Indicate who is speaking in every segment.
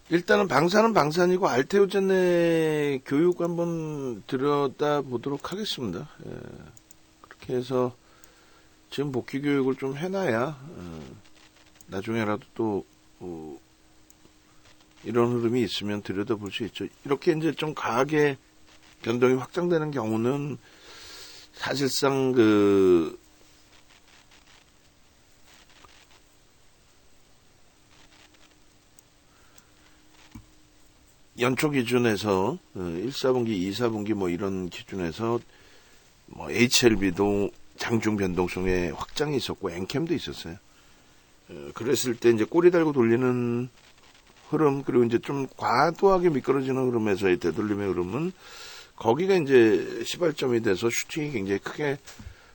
Speaker 1: 일단은 방사는 방산이고 알테오젠의 교육 한번 들여다보도록 하겠습니다. 예, 그렇게 해서 지금 복귀 교육을 좀 해놔야 나중에라도 또 이런 흐름이 있으면 들여다볼 수 있죠. 이렇게 이제 좀 강하게 변동이 확장되는 경우는 사실상 연초 기준에서 1, 4분기, 2, 4분기 뭐 이런 기준에서 뭐 HLB도 장중 변동성의 확장이 있었고 엔캠도 있었어요. 그랬을 때 이제 꼬리 달고 돌리는 흐름, 그리고 이제 좀 과도하게 미끄러지는 흐름에서의 되돌림의 흐름은 거기가 이제 시발점이 돼서 슈팅이 굉장히 크게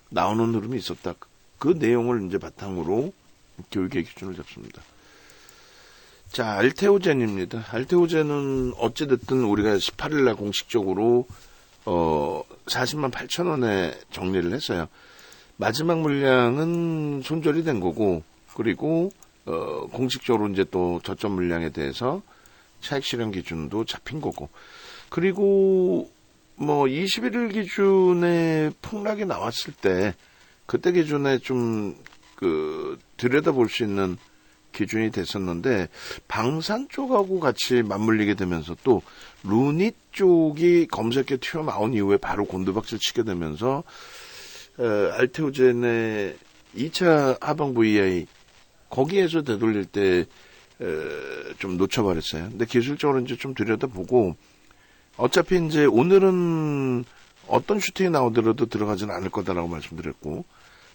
Speaker 1: 나오는 흐름이 있었다. 그 내용을 이제 바탕으로 교육의 기준을 잡습니다. 자, 알테오젠입니다. 알테오젠은 어찌됐든 우리가 18일날 공식적으로 40만 8천 원에 정리를 했어요. 마지막 물량은 손절이 된 거고, 그리고 공식적으로 이제 또 저점 물량에 대해서 차익 실현 기준도 잡힌 거고, 그리고 뭐 21일 기준에 폭락이 나왔을 때 그때 기준에 좀 들여다볼 수 있는 기준이 됐었는데 방산 쪽하고 같이 맞물리게 되면서 또 루닛 쪽이 검색에 튀어나온 이후에 바로 곤두박질 치게 되면서 알테오젠의 2차 하방 VI 거기에서 되돌릴 때 좀 놓쳐버렸어요. 근데 기술적으로 이제 좀 들여다보고 어차피 이제 오늘은 어떤 슈팅이 나오더라도 들어가지는 않을 거다라고 말씀드렸고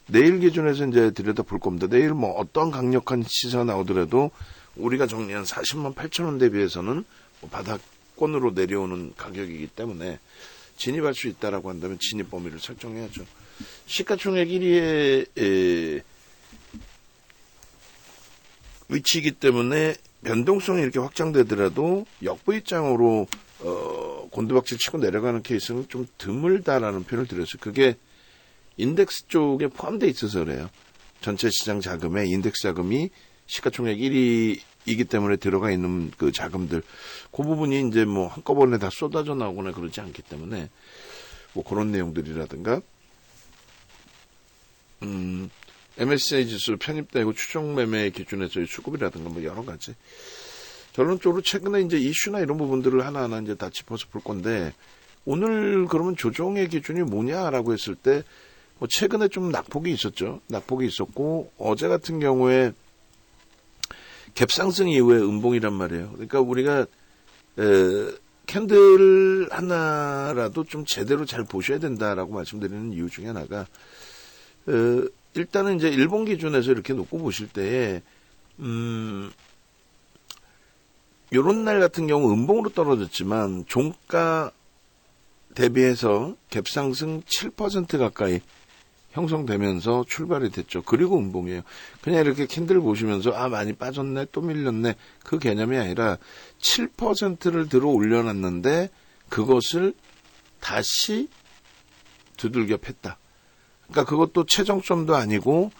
Speaker 1: 내일 기준에서 이제 들여다볼 겁니다. 내일 뭐 어떤 강력한 시세가 나오더라도 우리가 정리한 40만 8천 원 대비해서는 뭐 바닥권으로 내려오는 가격이기 때문에 진입할 수 있다라고 한다면 진입 범위를 설정해야죠. 시가총액 1위의 위치이기 때문에 변동성이 이렇게 확장되더라도 역부입장으로 곤두박질 치고 내려가는 케이스는 좀 드물다라는 표현을 드렸어요. 그게 인덱스 쪽에 포함되어 있어서 그래요. 전체 시장 자금에 인덱스 자금이 시가총액 1위이기 때문에 들어가 있는 그 자금들, 그 부분이 이제 뭐 한꺼번에 다 쏟아져 나오거나 그러지 않기 때문에 뭐 그런 내용들이라든가, MSCI 지수 편입되고 추정 매매 기준에서의 수급이라든가 뭐 여러 가지. 결론적으로 최근에 이제 이슈나 이런 부분들을 하나하나 이제 다 짚어서 볼 건데, 오늘 그러면 조정의 기준이 뭐냐라고 했을 때, 뭐 최근에 좀 낙폭이 있었죠. 낙폭이 있었고, 어제 같은 경우에 갭상승 이후에 음봉이란 말이에요. 그러니까 우리가 캔들 하나라도 좀 제대로 잘 보셔야 된다라고 말씀드리는 이유 중에 하나가, 일단은 이제 일본 기준에서 이렇게 놓고 보실 때에 요런 날 같은 경우 음봉으로 떨어졌지만 종가 대비해서 갭상승 7% 가까이 형성되면서 출발이 됐죠. 그리고 음봉이에요. 그냥 이렇게 캔들 보시면서 많이 빠졌네, 또 밀렸네, 그 개념이 아니라 7%를 들어 올려놨는데 그것을 다시 두들겨 팼다. 그러니까 그것도 최정점도 아니고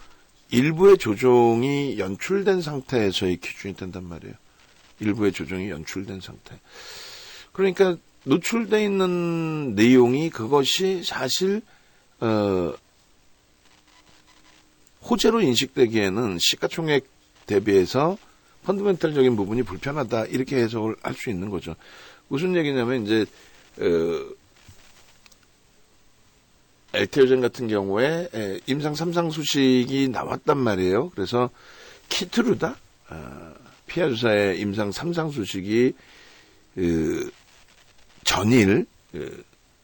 Speaker 1: 일부의 조정이 연출된 상태에서의 기준이 된단 말이에요. 일부의 조정이 연출된 상태. 그러니까 노출되어 있는 내용이 그것이 사실 호재로 인식되기에는 시가총액 대비해서 펀더멘탈적인 부분이 불편하다, 이렇게 해석을 할 수 있는 거죠. 무슨 얘기냐면 이제 알테오젠 같은 경우에 임상 3상 소식이 나왔단 말이에요. 그래서 키트루다 피아주사의 임상 3상 소식이 전일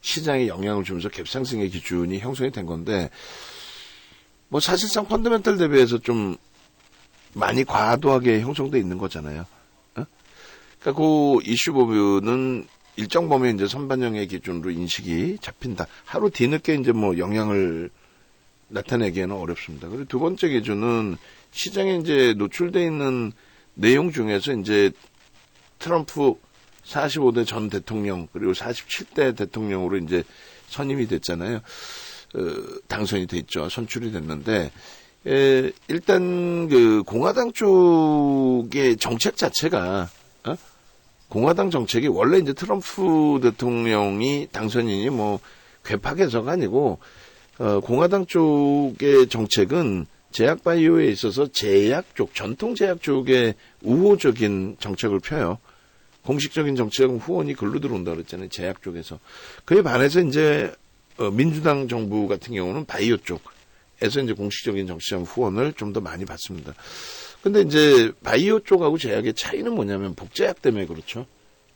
Speaker 1: 시장에 영향을 주면서 갭상승의 기준이 형성이 된 건데, 뭐 사실상 펀더멘탈 대비해서 좀 많이 과도하게 형성돼 있는 거잖아요. 그러니까 그 이슈 보면은 일정 범위 이제 선반영의 기준으로 인식이 잡힌다. 하루 뒤늦게 이제 뭐 영향을 나타내기에는 어렵습니다. 그리고 두 번째 기준은 시장에 이제 노출돼 있는 내용 중에서 이제 트럼프 45대 전 대통령 그리고 47대 대통령으로 이제 선임이 됐잖아요. 당선이 됐죠. 선출이 됐는데, 일단 그 공화당 쪽의 정책 자체가 공화당 정책이 원래 이제 트럼프 대통령이 당선인이 뭐 괴팍해서가 아니고 공화당 쪽의 정책은 제약 바이오에 있어서 제약 쪽, 전통 제약 쪽에 우호적인 정책을 펴요. 공식적인 정책은 후원이 글로 들어온다 그랬잖아요. 제약 쪽에서. 그에 반해서 이제 민주당 정부 같은 경우는 바이오 쪽에서 이제 공식적인 정치적 후원을 좀 더 많이 받습니다. 근데 이제 바이오 쪽하고 제약의 차이는 뭐냐면 복제약 때문에 그렇죠.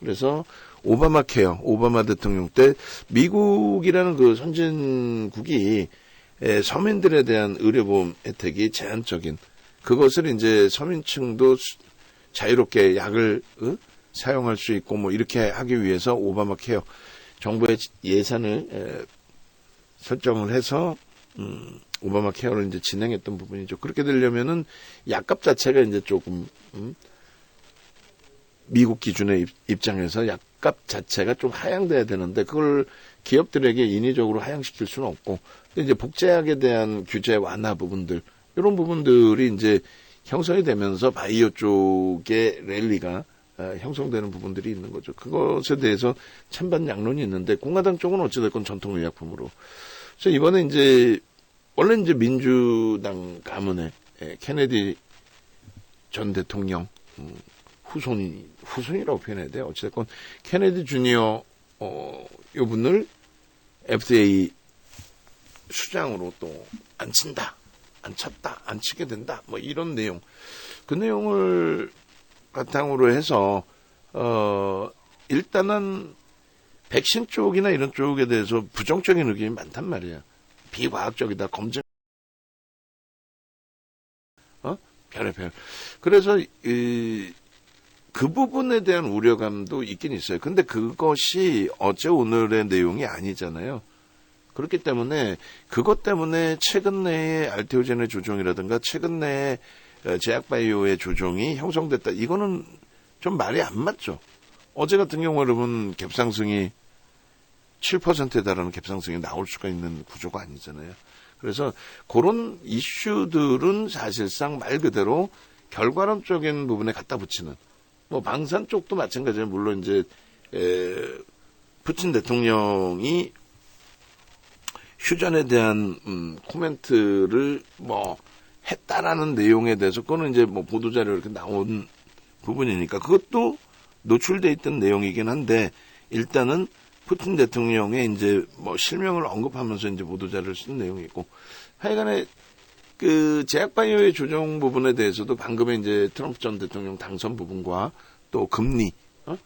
Speaker 1: 그래서 오바마 케어, 오바마 대통령 때 미국이라는 그 선진국이 서민들에 대한 의료보험 혜택이 제한적인 그것을 이제 서민층도 자유롭게 약을 사용할 수 있고 뭐 이렇게 하기 위해서 오바마 케어 정부의 예산을 설정을 해서 오바마 케어를 이제 진행했던 부분이죠. 그렇게 되려면은 약값 자체가 이제 조금 미국 기준의 입장에서 약값 자체가 좀 하향돼야 되는데 그걸 기업들에게 인위적으로 하향시킬 수는 없고 이제 복제약에 대한 규제 완화 부분들 이런 부분들이 이제 형성이 되면서 바이오 쪽의 랠리가 형성되는 부분들이 있는 거죠. 그것에 대해서 찬반 양론이 있는데 공화당 쪽은 어찌됐건 전통의약품으로. 그래서 이번에 이제 원래 이제 민주당 가문의 케네디 전 대통령 후손이라고 표현해야 돼요. 어찌됐건 케네디 주니어 요분을 FDA 수장으로 또 안 친다, 안 쳤다, 안 치게 된다, 뭐 이런 내용. 그 내용을 바탕으로 해서 일단은 백신 쪽이나 이런 쪽에 대해서 부정적인 의견이 많단 말이야. 비과학적이다, 검증, 별의별. 그래서 그 부분에 대한 우려감도 있긴 있어요. 근데 그것이 어제 오늘의 내용이 아니잖아요. 그렇기 때문에 그것 때문에 최근 내에 알테오젠의 조정이라든가 최근 내에 제약바이오의 조정이 형성됐다. 이거는 좀 말이 안 맞죠. 어제 같은 경우 여러분 갭상승이 7%에 달하는 갭상승이 나올 수가 있는 구조가 아니잖아요. 그래서 그런 이슈들은 사실상 말 그대로 결과론적인 부분에 갖다 붙이는 뭐 방산 쪽도 마찬가지예요. 물론 이제 푸틴 대통령이 휴전에 대한 코멘트를 뭐 했다라는 내용에 대해서 그거는 이제 뭐 보도자료 이렇게 나온 부분이니까 그것도 노출돼 있던 내용이긴 한데 일단은 푸틴 대통령의 이제 뭐 실명을 언급하면서 이제 보도자료를 쓴 내용이 있고 하여간에 그 제약바이오의 조정 부분에 대해서도 방금의 이제 트럼프 전 대통령 당선 부분과 또 금리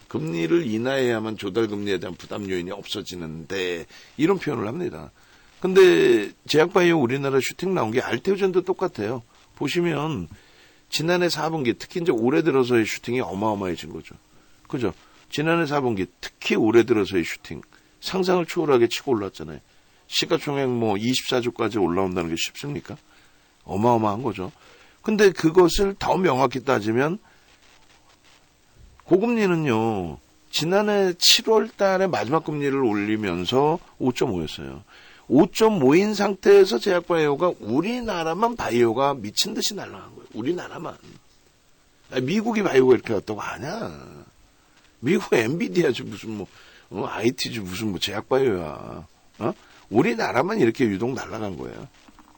Speaker 1: 금리를 인하해야만 조달금리에 대한 부담 요인이 없어지는데 이런 표현을 합니다. 근데 제약바이오 우리나라 슈팅 나온 게 알테오젠도 똑같아요. 보시면 지난해 4분기 특히 이제 올해 들어서의 슈팅이 어마어마해진 거죠. 그죠? 지난해 4분기 특히 올해 들어서의 슈팅 상상을 초월하게 치고 올랐잖아요. 시가총액 뭐 24조까지 올라온다는 게 쉽습니까? 어마어마한 거죠. 근데 그것을 더 명확히 따지면 고금리는요. 지난해 7월 달에 마지막 금리를 올리면서 5.5였어요. 5.5인 상태에서 제약바이오가 우리나라만 바이오가 미친 듯이 날아간 거예요. 우리나라만. 미국이 바이오가 이렇게 왔다고 하냐. 미국 엔비디아지 무슨 뭐 IT지 무슨 뭐 제약바이오야. 우리나라만 이렇게 유독 날아간 거예요.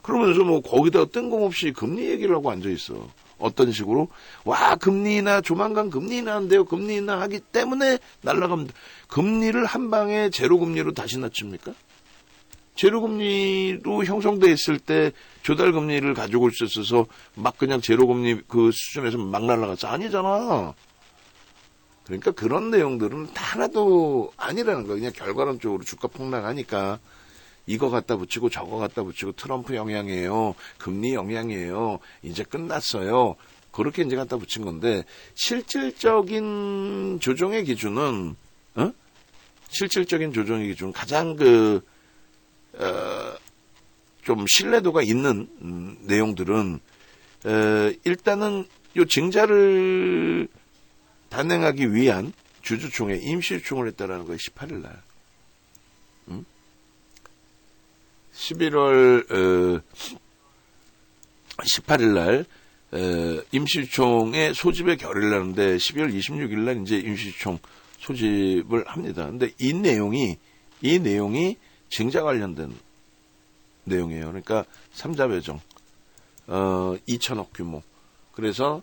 Speaker 1: 그러면서 뭐 거기다 뜬금없이 금리 얘기를 하고 앉아있어. 어떤 식으로 와 금리나 조만간 금리 인하한대요. 금리 인하하기 때문에 날아갑니다. 금리를 한 방에 제로금리로 다시 낮춥니까? 제로금리로 형성돼 있을 때 조달금리를 가지고 있었어서 막 그냥 제로금리 그 수준에서 막 날아갔어. 아니잖아. 그러니까 그런 내용들은 하나도 아니라는 거야. 그냥 결과론적으로 주가 폭락하니까 이거 갖다 붙이고 저거 갖다 붙이고 트럼프 영향이에요. 금리 영향이에요. 이제 끝났어요. 그렇게 이제 갖다 붙인 건데 실질적인 조정의 기준은 실질적인 조정의 기준 가장 좀 신뢰도가 있는 내용들은 일단은 요 증자를 단행하기 위한 주주총회 임시주총을 했다라는 거예요. 18일 날. 11월 18일 날 임시주총의 소집에 결의를 하는데 12월 26일 날 이제 임시주총 소집을 합니다. 근데 이 내용이 징자 관련된 내용이에요. 그러니까 3자 배정, 2천억 규모. 그래서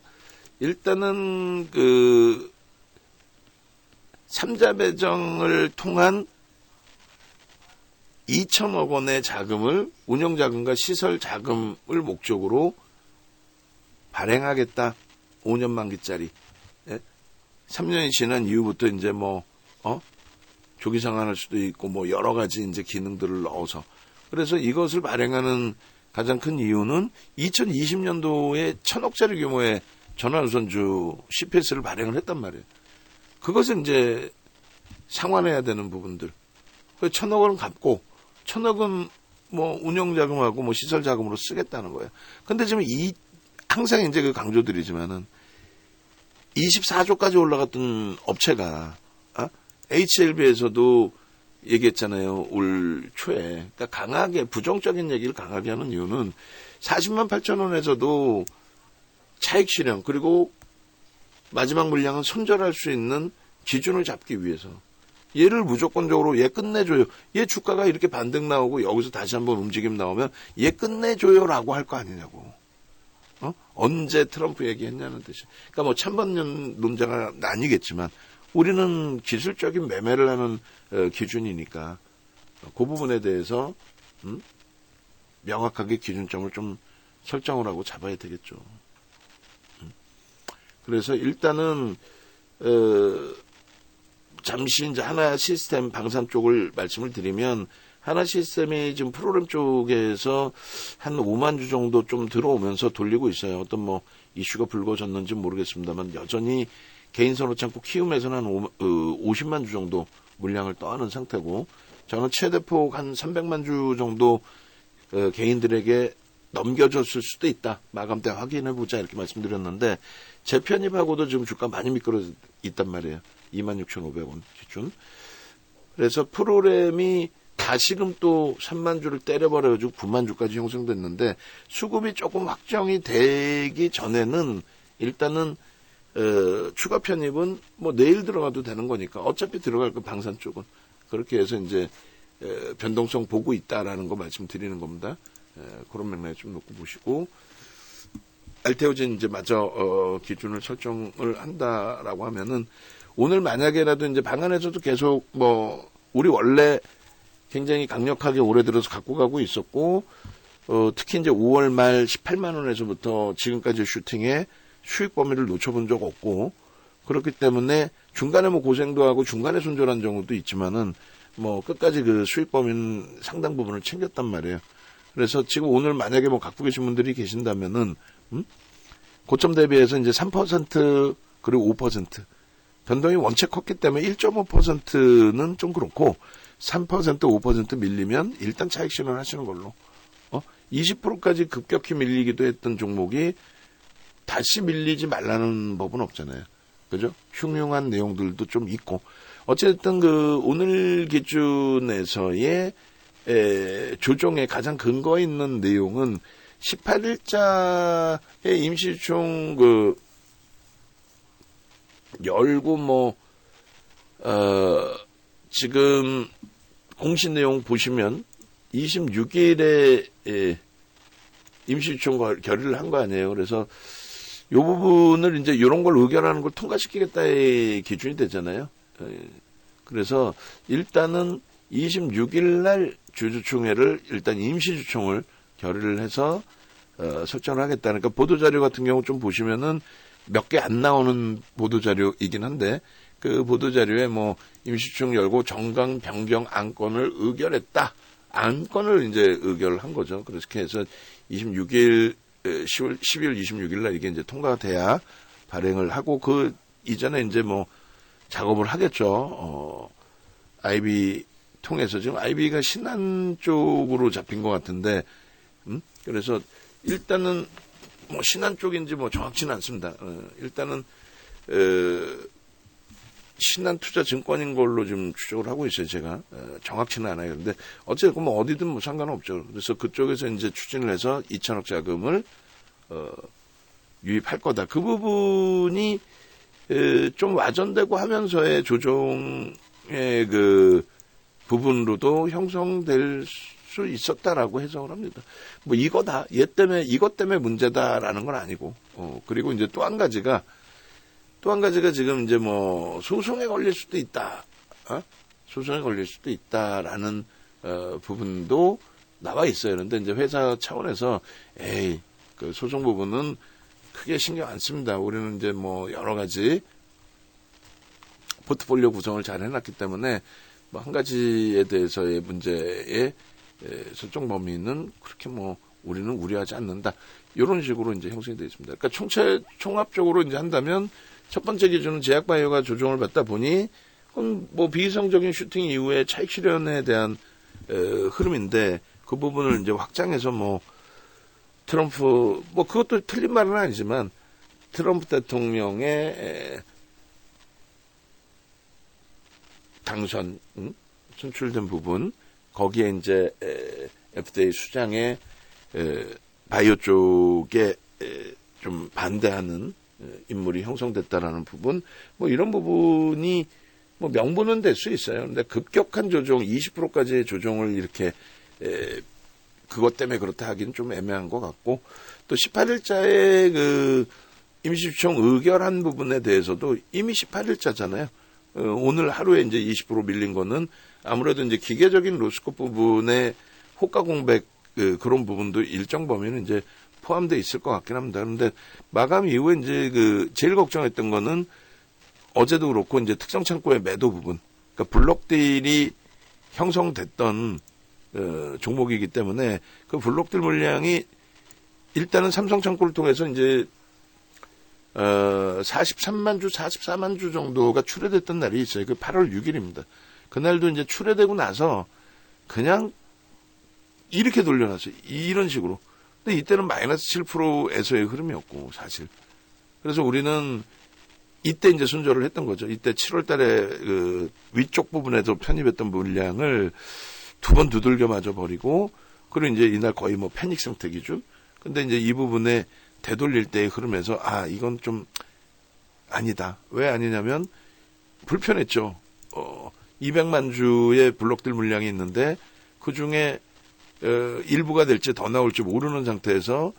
Speaker 1: 일단은 그 3자 배정을 통한 2천억 원의 자금을 운영자금과 시설자금을 목적으로 발행하겠다. 5년 만기짜리. 3년이 지난 이후부터 이제 조기 상환할 수도 있고 여러 가지 이제 기능들을 넣어서. 그래서 이것을 발행하는 가장 큰 이유는 2020년도에 1,000억짜리 규모의 전환우선주 CPS를 발행을 했단 말이에요. 그것을 이제 상환해야 되는 부분들. 1,000억 원은 갚고 1,000억은 운영자금하고 시설자금으로 쓰겠다는 거예요. 근데 지금 항상 이제 그 강조드리지만은 24조까지 올라갔던 업체가 HLB에서도 얘기했잖아요. 올 초에. 그러니까 강하게 부정적인 얘기를 강하게 하는 이유는 40만 8천 원에서도 차익 실현 그리고 마지막 물량은 손절할 수 있는 기준을 잡기 위해서 얘를 무조건적으로 얘 끝내줘요. 얘 주가가 이렇게 반등 나오고 여기서 다시 한번 움직임 나오면 얘 끝내줘요라고 할 거 아니냐고. 언제 트럼프 얘기했냐는 뜻이. 그러니까 찬반년 논자가 나뉘겠지만 우리는 기술적인 매매를 하는 기준이니까 그 부분에 대해서 명확하게 기준점을 좀 설정을 하고 잡아야 되겠죠. 그래서 일단은 잠시 이제 하나 시스템 방산 쪽을 말씀을 드리면 하나 시스템이 지금 프로그램 쪽에서 한 5만 주 정도 좀 들어오면서 돌리고 있어요. 어떤 이슈가 불거졌는지 모르겠습니다만 여전히 개인 선호창고 키움에서는 한 50만 주 정도 물량을 떠안은 상태고 저는 최대폭 한 300만 주 정도 개인들에게 넘겨줬을 수도 있다. 마감 때 확인해보자 이렇게 말씀드렸는데 재편입하고도 지금 주가 많이 미끄러져 있단 말이에요. 26,500원 기준. 그래서 프로그램이 다시금 또 3만 주를 때려버려가지고 9만 주까지 형성됐는데 수급이 조금 확정이 되기 전에는 일단은 추가 편입은 내일 들어가도 되는 거니까 어차피 들어갈 거 방산 쪽은 그렇게 해서 이제 변동성 보고 있다라는 거 말씀드리는 겁니다. 그런 맥락에 좀 놓고 보시고 알테오젠 이제 마저 기준을 설정을 한다라고 하면은 오늘 만약에라도 이제 방안에서도 계속 우리 원래 굉장히 강력하게 올해 들어서 갖고 가고 있었고 특히 이제 5월 말 18만 원에서부터 지금까지 슈팅에 수익 범위를 놓쳐본 적 없고 그렇기 때문에 중간에 고생도 하고 중간에 손절한 경우도 있지만은 끝까지 그 수익 범위는 상당 부분을 챙겼단 말이에요. 그래서 지금 오늘 만약에 갖고 계신 분들이 계신다면은 고점 대비해서 이제 3% 그리고 5% 변동이 원체 컸기 때문에 1.5%는 좀 그렇고 3% 5% 밀리면 일단 차익 실현 하시는 걸로 20%까지 급격히 밀리기도 했던 종목이 다시 밀리지 말라는 법은 없잖아요. 그죠? 흉흉한 내용들도 좀 있고 어쨌든 오늘 기준에서의 조정의 가장 근거 있는 내용은 18일자의 임시주총 열고 지금 공시 내용 보시면 26일에 임시주총 결의를 한 거 아니에요. 그래서 이 부분을 이제 이런 걸 의결하는 걸 통과시키겠다의 기준이 되잖아요. 그래서 일단은 26일 날 주주총회를 일단 임시주총을 결의를 해서 설정을 하겠다. 그러니까 보도자료 같은 경우 좀 보시면은 몇 개 안 나오는 보도자료이긴 한데 그 보도자료에 임시주총 열고 정강 변경 안건을 의결했다. 안건을 이제 의결한 거죠. 그렇게 해서 26일 12월 26일 날 이게 이제 통과가 돼야 발행을 하고 그 이전에 이제 작업을 하겠죠. IB 통해서 지금 IB가 신한 쪽으로 잡힌 것 같은데, 그래서 일단은 신한 쪽인지 정확치는 않습니다. 일단은 신한투자증권인 걸로 좀 추적을 하고 있어요. 제가 정확치는 않아요. 근데 어쨌든 어디든 상관없죠. 그래서 그쪽에서 이제 추진을 해서 2천억 자금을 유입할 거다. 그 부분이 좀 와전되고 하면서의 조정의 그 부분으로도 형성될 수 있었다라고 해석을 합니다. 뭐 이거다, 이것 때문에 문제다라는 건 아니고, 그리고 이제 또 한 가지가 지금 이제 뭐 소송에 걸릴 수도 있다, 소송에 걸릴 수도 있다라는 부분도 나와 있어요. 그런데 이제 회사 차원에서 그 소송 부분은 크게 신경 안 씁니다. 우리는 이제 뭐 여러 가지 포트폴리오 구성을 잘 해놨기 때문에 뭐 한 가지에 대해서의 문제의 설정 범위는 그렇게 뭐 우리는 우려하지 않는다. 이런 식으로 이제 형성이 되어 있습니다. 그러니까 총합적으로 이제 한다면 첫 번째 기준은 제약바이오가 조정을 받다 보니 뭐 비이성적인 슈팅 이후에 차익 실현에 대한 흐름인데 그 부분을 이제 확장해서 뭐 트럼프 뭐 그것도 틀린 말은 아니지만 트럼프 대통령의 당선 선출된 부분 거기에 이제 FDA 수장의 바이오 쪽에 좀 반대하는 인물이 형성됐다라는 부분 뭐 이런 부분이 뭐 명분은 될 수 있어요. 근데 급격한 조정 20%까지의 조정을 이렇게 그것 때문에 그렇다 하기는 좀 애매한 것 같고 또 18일자의 그 임시주총 의결한 부분에 대해서도 이미 18일자잖아요. 오늘 하루에 이제 20% 밀린 거는 아무래도 이제 기계적인 로스코 부분의 호가 공백 그런 부분도 일정 범위는 이제 포함되어 있을 것 같긴 합니다. 그런데 마감 이후에 이제 그 제일 걱정했던 거는 어제도 그렇고 이제 특정 창고의 매도 부분, 그러니까 블록딜이 형성됐던 종목이기 때문에 그 블록딜 물량이 일단은 삼성 창고를 통해서 이제 43만 주, 44만 주 정도가 출회됐던 날이 있어요. 그 8월 6일입니다. 그날도 이제 출회되고 나서 그냥 이렇게 돌려놨어요. 이런 식으로. 근데 이때는 마이너스 7%에서의 흐름이었고, 사실. 그래서 우리는 이때 이제 순조를 했던 거죠. 이때 7월 달에 그 위쪽 부분에서 편입했던 물량을 두 번 두들겨 맞아 버리고, 그리고 이제 이날 거의 뭐 패닉 상태 기준. 근데 이제 이 부분에 되돌릴 때의 흐름에서, 이건 좀 아니다. 왜 아니냐면, 불편했죠. 200만 주의 블록들 물량이 있는데, 그 중에, 일부가 될지 더 나올지 모르는 상태에서,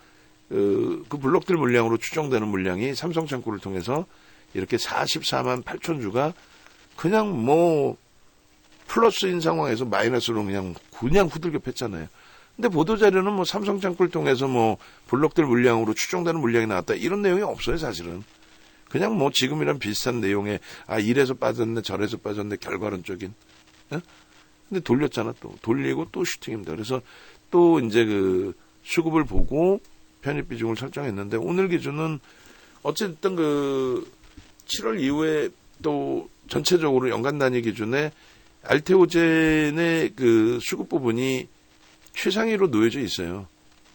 Speaker 1: 그 블록들 물량으로 추정되는 물량이 삼성 창고를 통해서 이렇게 44만 8천 주가 그냥 뭐, 플러스인 상황에서 마이너스로 그냥 후들겨 팼잖아요. 근데 보도자료는 뭐 삼성 창고를 통해서 뭐 블록들 물량으로 추정되는 물량이 나왔다 이런 내용이 없어요 사실은. 그냥 뭐 지금이랑 비슷한 내용에 이래서 빠졌네 저래서 빠졌네 결과론적인. 근데 돌렸잖아 또 돌리고 또 슈팅입니다. 그래서 또 이제 그 수급을 보고 편입 비중을 설정했는데 오늘 기준은 어쨌든 그 7월 이후에 또 전체적으로 연간 단위 기준에 알테오젠의 그 수급 부분이 최상위로 놓여져 있어요.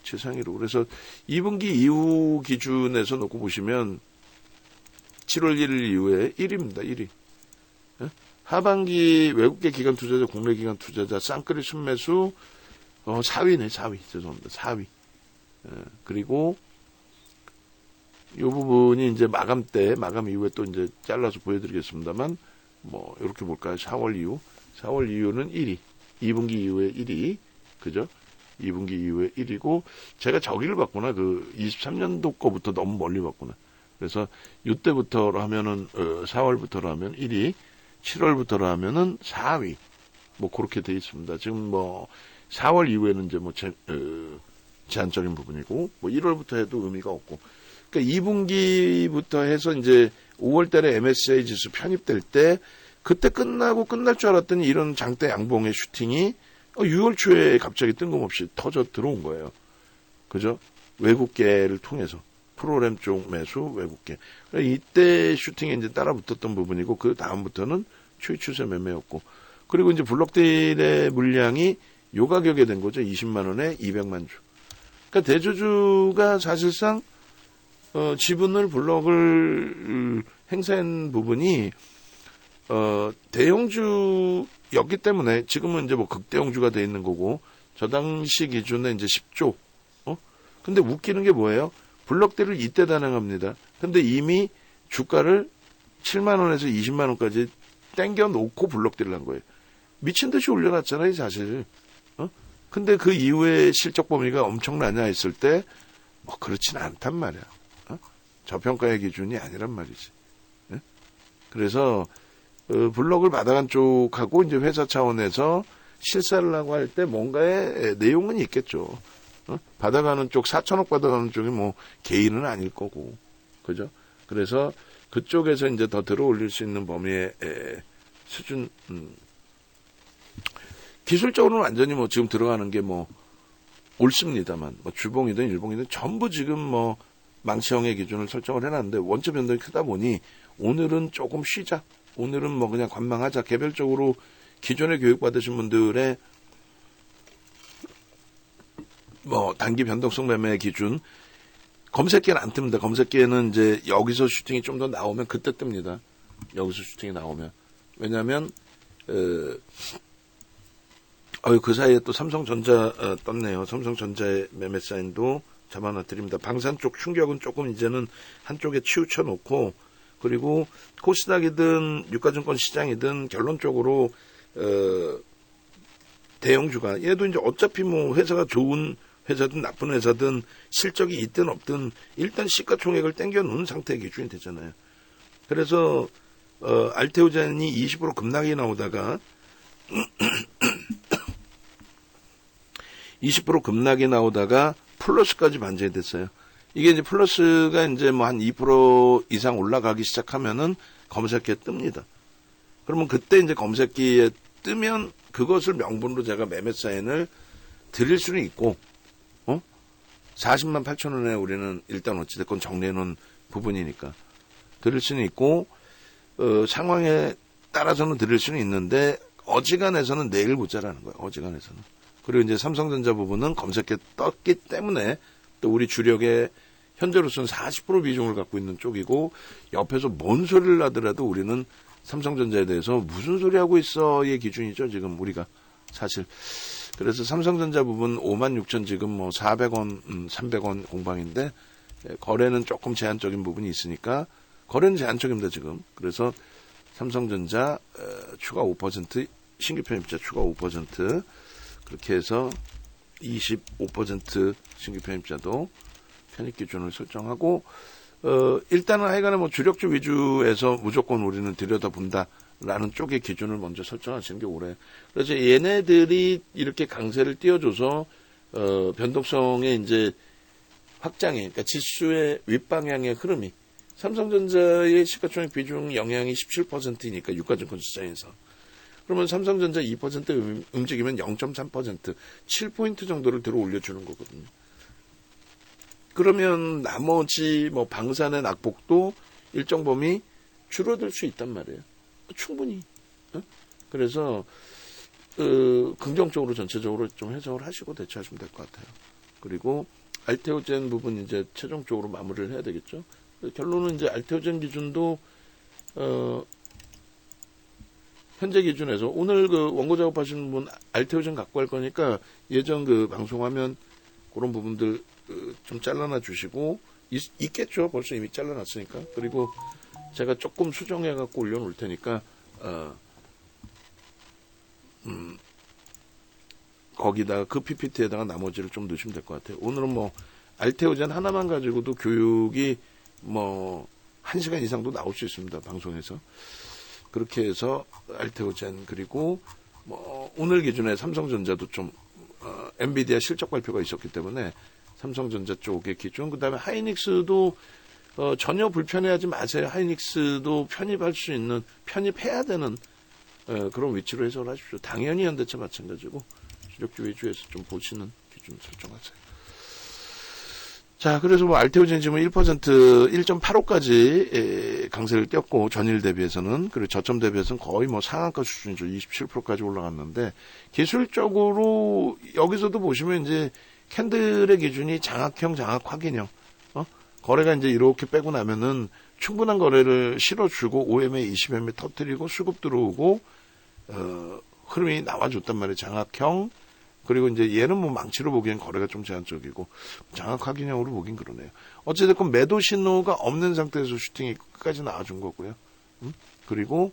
Speaker 1: 최상위로. 그래서 2분기 이후 기준에서 놓고 보시면 7월 1일 이후에 1위입니다. 1위. 하반기 외국계 기관 투자자, 국내 기관 투자자 쌍끌이 순매수 4위네. 4위. 죄송합니다. 4위. 그리고 이 부분이 이제 마감 이후에 또 이제 잘라서 보여드리겠습니다만 뭐 이렇게 볼까요? 4월 이후는 1위. 2분기 이후에 1위. 그죠? 2분기 이후에 1위고, 제가 저기를 봤구나. 그 23년도 거부터 너무 멀리 봤구나. 그래서 이때부터로 하면은, 4월부터로 하면 1위, 7월부터로 하면은 4위. 뭐, 그렇게 돼 있습니다. 지금 뭐, 4월 이후에는 이제 뭐, 제한적인 부분이고, 뭐, 1월부터 해도 의미가 없고. 그러니까 2분기부터 해서 이제 5월 달에 MSCI 지수 편입될 때, 그때 끝날 줄 알았더니 이런 장대 양봉의 슈팅이 6월 초에 갑자기 뜬금없이 터져 들어온 거예요. 그죠? 외국계를 통해서. 프로그램 쪽 매수 외국계. 이때 슈팅에 이제 따라 붙었던 부분이고, 그 다음부터는 초이 추세 매매였고. 그리고 이제 블록딜의 물량이 요 가격에 된 거죠. 20만원에 200만 주. 그러니까 대주주가 사실상, 지분을 블록을 행사한 부분이, 대형주였기 때문에 지금은 이제 뭐 극대형주가 돼 있는 거고 저 당시 기준에 이제 10조. 근데 웃기는 게 뭐예요? 블록딜을 이때 단행합니다. 근데 이미 주가를 7만 원에서 20만 원까지 땡겨 놓고 블록딜을 한 거예요. 미친 듯이 올려놨잖아요, 사실. 근데 그 이후에 실적 범위가 엄청나냐 했을 때, 그렇지는 않단 말이야. 저평가의 기준이 아니란 말이지. 그래서, 블록을 받아간 쪽하고 이제 회사 차원에서 실사를 하고 할 때 뭔가의 내용은 있겠죠. 받아가는 쪽, 4천억 받아가는 쪽이 뭐 개인은 아닐 거고. 그죠? 그래서 그쪽에서 이제 더 들어 올릴 수 있는 범위의 수준, 기술적으로는 완전히 뭐 지금 들어가는 게 뭐 옳습니다만, 뭐 주봉이든 일봉이든 전부 지금 뭐 망치형의 기준을 설정을 해놨는데 원점 변동이 크다 보니 오늘은 조금 쉬자. 오늘은 뭐 그냥 관망하자. 개별적으로 기존에 교육받으신 분들의 뭐 단기 변동성 매매 기준, 검색기는 안 뜹니다. 검색기에는 이제 여기서 슈팅이 좀 더 나오면 그때 뜹니다. 여기서 슈팅이 나오면. 왜냐하면 그 사이에 또 삼성전자 떴네요. 삼성전자의 매매 사인도 잡아놔드립니다. 방산 쪽 충격은 조금 이제는 한쪽에 치우쳐 놓고, 그리고 코스닥이든 유가증권 시장이든 결론적으로 대형주가, 얘도 이제 어차피 뭐 회사가 좋은 회사든 나쁜 회사든 실적이 있든 없든 일단 시가총액을 땡겨 놓은 상태의 기준이 되잖아요. 그래서 알테오젠이 20% 급락이 나오다가 20% 급락이 나오다가 플러스까지 반전이 됐어요. 이게 이제 플러스가 이제 뭐 한 2% 이상 올라가기 시작하면은 검색기에 뜹니다. 그러면 그때 이제 검색기에 뜨면 그것을 명분으로 제가 매매 사인을 드릴 수는 있고, 40만 8천 원에 우리는 일단 어찌됐건 정리해 놓은 부분이니까 드릴 수는 있고, 상황에 따라서는 드릴 수는 있는데, 어지간해서는 내일 보자라는 거예요. 어지간해서는. 그리고 이제 삼성전자 부분은 검색기에 떴기 때문에 또 우리 주력의 현재로서는 40% 비중을 갖고 있는 쪽이고, 옆에서 뭔 소리를 하더라도 우리는 삼성전자에 대해서 무슨 소리 하고 있어의 기준이죠, 지금 우리가 사실. 그래서 삼성전자 부분 56,000 지금 뭐 400원, 300원 공방인데, 거래는 조금 제한적인 부분이 있으니까, 거래는 제한적입니다, 지금. 그래서 삼성전자 추가 5%, 신규 편입자 추가 5%, 그렇게 해서 25% 신규 편입자도 편입 기준을 설정하고, 일단은 하여간에 뭐 주력주 위주에서 무조건 우리는 들여다본다라는 쪽의 기준을 먼저 설정하시는 게 옳아요. 그래서 얘네들이 이렇게 강세를 띄워줘서, 변동성의 이제 확장이, 그러니까 지수의 윗방향의 흐름이, 삼성전자의 시가총액 비중 영향이 17%니까 유가증권 시장에서. 그러면 삼성전자 2% 움직이면 0.3%, 7포인트 정도를 들어 올려주는 거거든요. 그러면 나머지 뭐 방산의 낙폭도 일정 범위 줄어들 수 있단 말이에요. 충분히. 그래서 긍정적으로 전체적으로 좀 해석을 하시고 대처하시면 될 것 같아요. 그리고 알테오젠 부분 이제 최종적으로 마무리를 해야 되겠죠. 결론은 이제 알테오젠 기준도 현재 기준에서 오늘 그 원고 작업하시는 분 알테오젠 갖고 갈 거니까 예전 그 방송하면 그런 부분들 좀 잘라놔 주시고, 있겠죠. 벌써 이미 잘라놨으니까. 그리고 제가 조금 수정해 갖고 올려놓을 테니까 거기다가 그 PPT에다가 나머지를 좀 넣으시면 될 것 같아요. 오늘은 뭐 알테오젠 하나만 가지고도 교육이 뭐 1시간 이상도 나올 수 있습니다. 방송에서. 그렇게 해서 알테오젠, 그리고 뭐 오늘 기준에 삼성전자도 좀 엔비디아 실적 발표가 있었기 때문에 삼성전자 쪽의 기준, 그다음에 하이닉스도 전혀 불편해하지 마세요. 하이닉스도 편입할 수 있는, 편입해야 되는 그런 위치로 해석을 하십시오. 당연히 현대차 마찬가지고 주력주 위주에서 좀 보시는 기준 설정하세요. 자, 그래서 뭐 알테오젠 지금 1%, 1.85까지 강세를 띄었고, 전일 대비해서는, 그리고 저점 대비해서는 거의 뭐 상한가 수준이죠. 27%까지 올라갔는데, 기술적으로 여기서도 보시면 이제 캔들의 기준이 장악형, 장악 확인형, 거래가 이제 이렇게 빼고 나면은 충분한 거래를 실어주고, OMA, 20MA 터뜨리고, 수급 들어오고, 흐름이 나와줬단 말이에요. 장악형, 그리고 이제 얘는 뭐 망치로 보기엔 거래가 좀 제한적이고 장악하기형으로 보긴 그러네요. 어쨌든 매도 신호가 없는 상태에서 슈팅이 끝까지 나와준 거고요. 그리고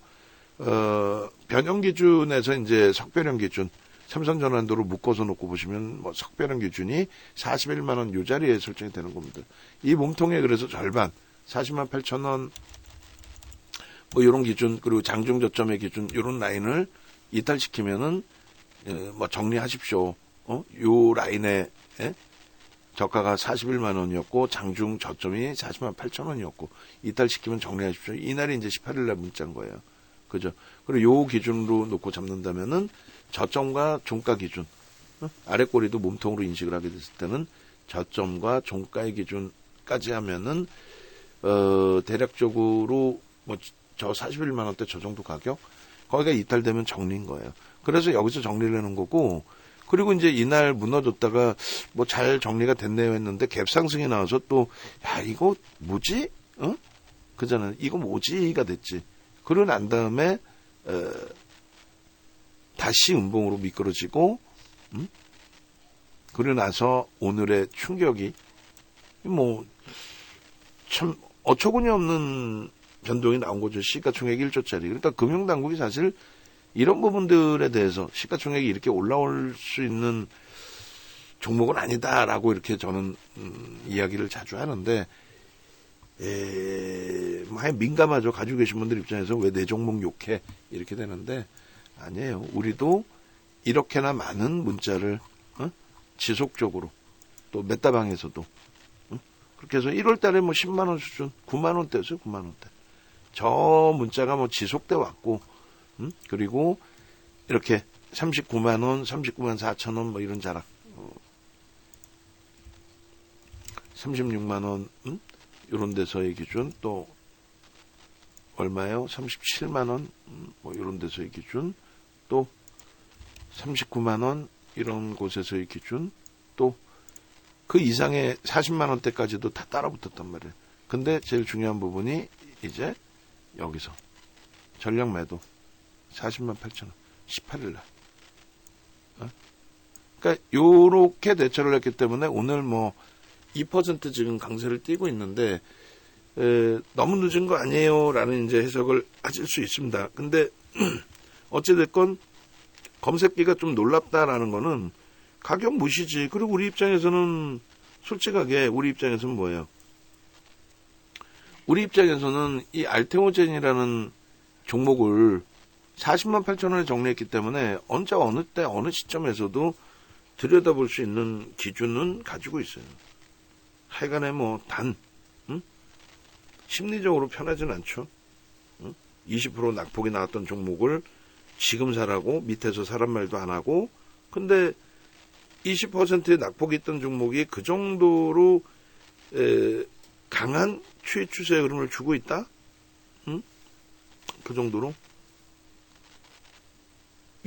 Speaker 1: 변형 기준에서 이제 석변형 기준 삼성 전환도로 묶어서 놓고 보시면 뭐 석변형 기준이 41만 원 요 자리에 설정이 되는 겁니다. 이 몸통에 그래서 절반 40만 8천 원 뭐 이런 기준 그리고 장중 저점의 기준 이런 라인을 이탈시키면은 뭐 정리하십시오. 요 라인에 저가가 41만 원이었고 장중 저점이 40만 8천 원이었고 이탈시키면 정리하십시오. 이날이 이제 18일 날 문자인 거예요. 그죠? 그리고 요 기준으로 놓고 잡는다면은 저점과 종가 기준 아래 꼬리도 몸통으로 인식을 하게 됐을 때는 저점과 종가의 기준까지 하면은 대략적으로 뭐 저 41만 원대 저 정도 가격 거기가 이탈되면 정리인 거예요. 그래서 여기서 정리를 해놓은 거고 그리고 이제 이날 무너졌다가 뭐 잘 정리가 됐네요 했는데 갭상승이 나와서 또 야 이거 뭐지? 그잖아요. 이거 뭐지가 됐지. 그러고 난 다음에 다시 음봉으로 미끄러지고 그러고 나서 오늘의 충격이 뭐 참 어처구니 없는 변동이 나온 거죠. 시가총액 1조짜리. 그러니까 금융당국이 사실 이런 부분들에 대해서 시가총액이 이렇게 올라올 수 있는 종목은 아니다라고 이렇게 저는 이야기를 자주 하는데 많이 민감하죠. 가지고 계신 분들 입장에서 왜 내 종목 욕해 이렇게 되는데 아니에요. 우리도 이렇게나 많은 문자를 지속적으로 또 메타방에서도 그렇게 해서 1월 달에 뭐 10만 원 수준 9만 원대였어요. 9만 원대. 저 문자가 뭐 지속돼 왔고 그리고 이렇게 39만 원, 39만 4천 원 뭐 이런 자락 36만 원 이런 데서의 기준 또 얼마요? 37만 원 뭐 이런 데서의 기준 또 39만 원 이런 곳에서의 기준 또 그 이상의 40만 원대까지도 다 따라붙었단 말이에요. 근데 제일 중요한 부분이 이제 여기서 전략 매도 40만 8천 원 18일 날 그러니까 요렇게 대처를 했기 때문에 오늘 뭐 2% 지금 강세를 띄고 있는데 너무 늦은 거 아니에요 라는 이제 해석을 하실 수 있습니다. 근데 어찌됐건 검색기가 좀 놀랍다라는 거는 가격 무시지. 그리고 우리 입장에서는 솔직하게 우리 입장에서는 뭐예요? 우리 입장에서는 이 알테오젠이라는 종목을 40만 8천 원에 정리했기 때문에 언제 어느 때 어느 시점에서도 들여다볼 수 있는 기준은 가지고 있어요. 하여간에 뭐 심리적으로 편하진 않죠. 20% 낙폭이 나왔던 종목을 지금 사라고 밑에서 사란 말도 안 하고 근데 20%의 낙폭이 있던 종목이 그 정도로 강한 추이 추세의 흐름을 주고 있다? 그 정도로?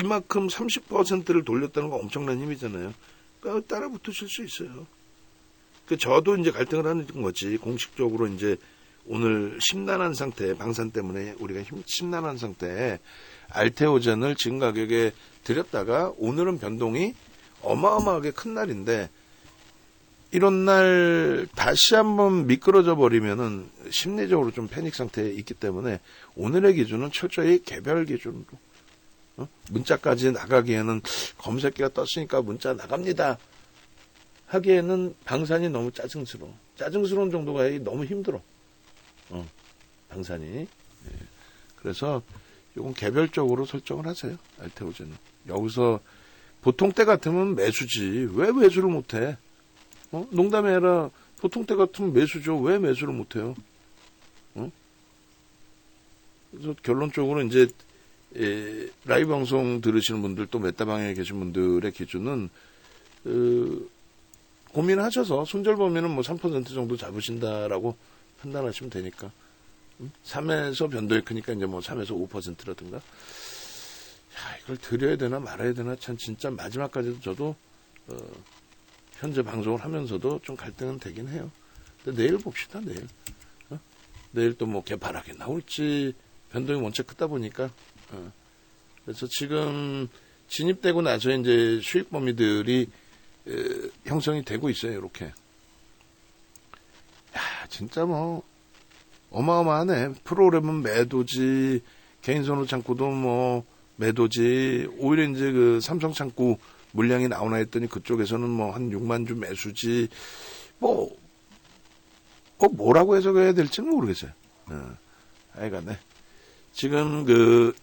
Speaker 1: 이만큼 30%를 돌렸다는 건 엄청난 힘이잖아요. 그러니까 따라 붙으실 수 있어요. 저도 이제 갈등을 하는 거지. 공식적으로 이제 오늘 심란한 상태, 방산 때문에 우리가 심란한 상태에 알테오젠을 지금 가격에 들였다가 오늘은 변동이 어마어마하게 큰 날인데 이런 날 다시 한번 미끄러져 버리면은 심리적으로 좀 패닉 상태에 있기 때문에 오늘의 기준은 철저히 개별 기준으로 문자까지 나가기에는 검색기가 떴으니까 문자 나갑니다 하기에는 방산이 너무 짜증스러운 정도가 너무 힘들어 방산이 그래서 이건 개별적으로 설정을 하세요. 알테오젠은 여기서 보통 때 같으면 매수지 왜 매수를 못해? 농담이 아니라 보통 때 같으면 매수죠. 왜 매수를 못해요? 그래서 결론적으로 이제 라이브 방송 들으시는 분들 또 메타방에 계신 분들의 기준은 고민하셔서 손절 범위는 뭐 3% 정도 잡으신다라고 판단하시면 되니까 3에서 변동이 크니까 이제 뭐 3에서 5%라든가 이걸 드려야 되나 말아야 되나 참 진짜 마지막까지도 저도 현재 방송을 하면서도 좀 갈등은 되긴 해요. 근데 내일 봅시다. 내일 또 뭐 개파랗게 나올지 변동이 원체 크다 보니까 그래서 지금 진입되고 나서 이제 수익 범위들이 형성이 되고 있어요. 이렇게. 야, 진짜 뭐 어마어마하네. 프로그램은 매도지, 개인 선호 창구도 뭐 매도지. 오히려 이제 그 삼성 창구 물량이 나오나 했더니 그쪽에서는 뭐 한 6만 주 매수지. 뭐라고 해석해야 될지는 모르겠어요. 하여간에 지금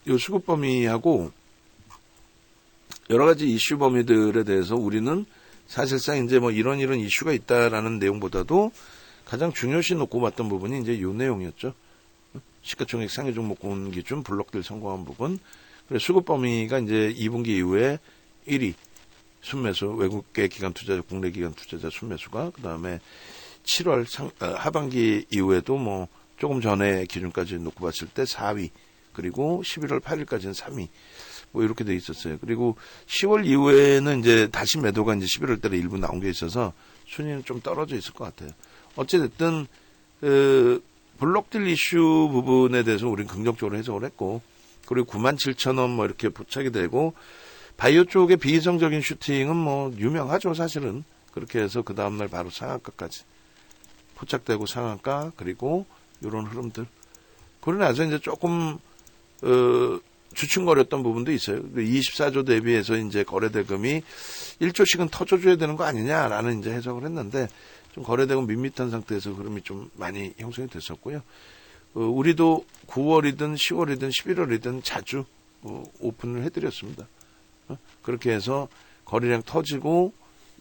Speaker 1: 요 수급 범위하고 여러 가지 이슈 범위들에 대해서 우리는 사실상 이제 뭐 이런 이슈가 있다라는 내용보다도 가장 중요시 놓고 봤던 부분이 이제 요 내용이었죠. 시가총액 상위 종목군 기준 블록들 성공한 부분. 그래서 수급 범위가 이제 2분기 이후에 1위 순매수, 외국계 기관 투자자, 국내 기관 투자자 순매수가, 그 다음에 7월 하반기 이후에도 뭐 조금 전에 기준까지 놓고 봤을 때 4위, 그리고 11월 8일까지는 3위, 뭐 이렇게 돼 있었어요. 그리고 10월 이후에는 이제 다시 매도가 이제 11월 달에 일부 나온 게 있어서 순위는 좀 떨어져 있을 것 같아요. 어찌됐든, 블록딜 이슈 부분에 대해서 우리는 긍정적으로 해석을 했고, 그리고 97,000원 뭐 이렇게 포착이 되고, 바이오 쪽의 비이성적인 슈팅은 뭐 유명하죠, 사실은. 그렇게 해서 그 다음날 바로 상한가까지 포착되고 상한가, 그리고 이런 흐름들. 그러고 나서 이제 조금 주춤거렸던 부분도 있어요. 24조 대비해서 이제 거래대금이 1조씩은 터져줘야 되는 거 아니냐라는 이제 해석을 했는데, 좀 거래대금 밋밋한 상태에서 흐름이 좀 많이 형성이 됐었고요. 우리도 9월이든 10월이든 11월이든 자주 오픈을 해드렸습니다. 그렇게 해서 거래량 터지고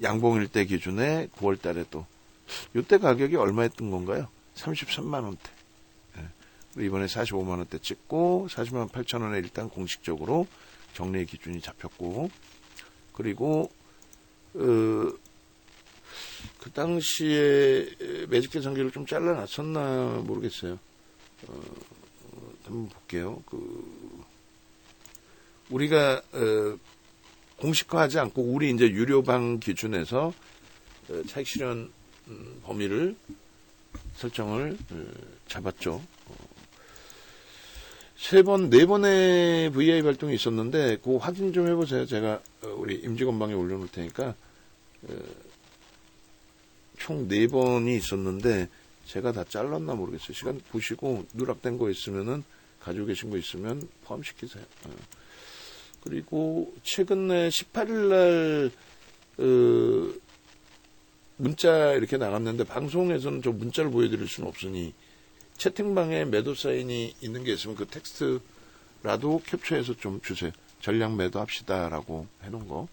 Speaker 1: 양봉일 때 기준에 9월 달에 또 이때 가격이 얼마였던 건가요? 33만 원대. 이번에 45만 원대 찍고 40만 8천 원에 일단 공식적으로 정리 기준이 잡혔고, 그리고 그 당시에 매직계 전기를 좀 잘라놨었나 모르겠어요. 한번 볼게요. 우리가 공식화하지 않고 우리 이제 유료방 기준에서 차익 실현 범위를 설정을 잡았죠. 3번, 4번의 VI 발동이 있었는데 그거 확인 좀 해보세요. 제가 우리 임직원방에 올려놓을 테니까 총 4번이 있었는데 제가 다 잘랐나 모르겠어요. 시간 보시고 누락된 거 있으면은 가지고 계신 거 있으면 포함시키세요. 그리고 최근에 18일 날 문자 이렇게 나갔는데 방송에서는 저 문자를 보여드릴 수는 없으니 채팅방에 매도 사인이 있는 게 있으면 그 텍스트라도 캡처해서 좀 주세요. 전량 매도합시다라고 해놓은 거.